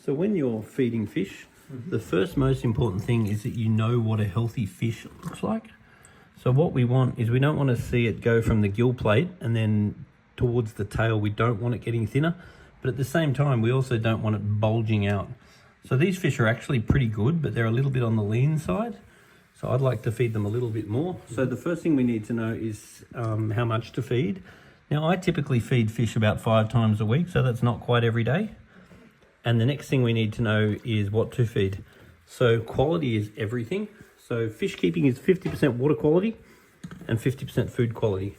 So when you're feeding fish, the first most important thing is that you know what a healthy fish looks like. So what we want is we don't want to see it go from the gill plate and then towards the tail. We don't want it getting thinner, but at the same time, we also don't want it bulging out. So these fish are actually pretty good, but they're a little bit on the lean side. So I'd like to feed them a little bit more. So the first thing we need to know is how much to feed. Now I typically feed fish about 5 times a week, so that's not quite every day. And the next thing we need to know is what to feed. So quality is everything. So fish keeping is 50% water quality and 50% food quality.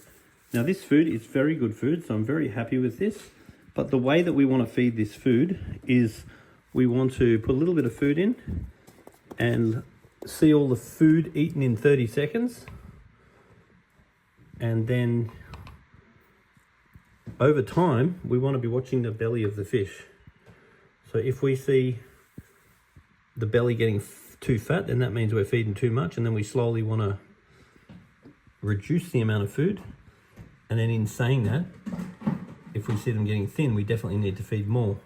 Now this food is very good food, so I'm very happy with this. But the way that we want to feed this food is we want to put a little bit of food in and see all the food eaten in 30 seconds. And then over time, we want to be watching the belly of the fish. So if we see the belly getting too fat, then that means we're feeding too much, and then we slowly want to reduce the amount of food. And then in saying that, if we see them getting thin, we definitely need to feed more.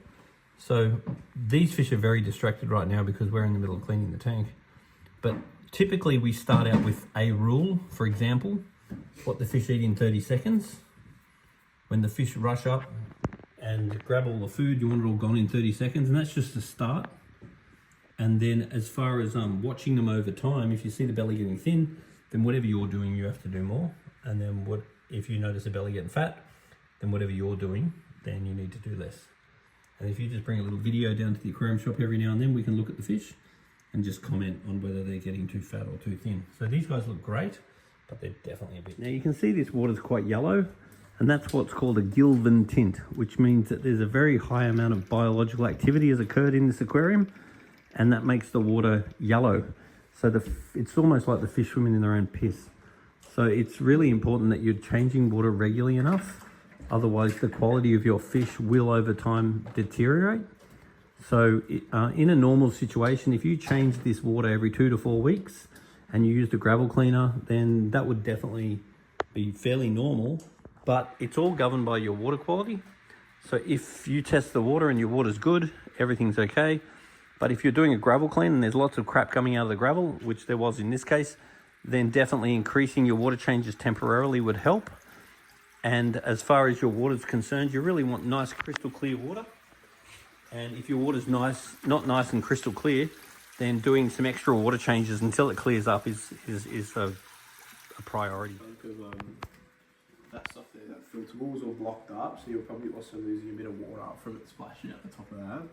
So these fish are very distracted right now because we're in the middle of cleaning the tank. But typically we start out with a rule. For example, what the fish eat in 30 seconds. When the fish rush up and grab all the food, you want it all gone in 30 seconds, and that's just the start. And then as far as watching them over time, if you see the belly getting thin, then whatever you're doing, you have to do more. And then if you notice the belly getting fat, then whatever you're doing, then you need to do less. And if you just bring a little video down to the aquarium shop every now and then, we can look at the fish and just comment on whether they're getting too fat or too thin. So these guys look great, but they're definitely a bit... Now you can see this water's quite yellow, and that's what's called a Gilvan tint, which means that there's a very high amount of biological activity has occurred in this aquarium, and that makes the water yellow. So it's almost like the fish swimming in their own piss. So it's really important that you're changing water regularly enough, otherwise the quality of your fish will over time deteriorate. So in a normal situation, if you change this water every 2 to 4 weeks and you use the gravel cleaner, then that would definitely be fairly normal, but it's all governed by your water quality. So if you test the water and your water's good, everything's okay. But if you're doing a gravel clean and there's lots of crap coming out of the gravel, which there was in this case, then definitely increasing your water changes temporarily would help. And as far as your water's concerned, you really want nice crystal clear water. And if your water's not nice and crystal clear, then doing some extra water changes until it clears up is a priority. Because that stuff there, that filter wall is all blocked up, so you'll probably also losing a bit of water from it splashing at the top of that.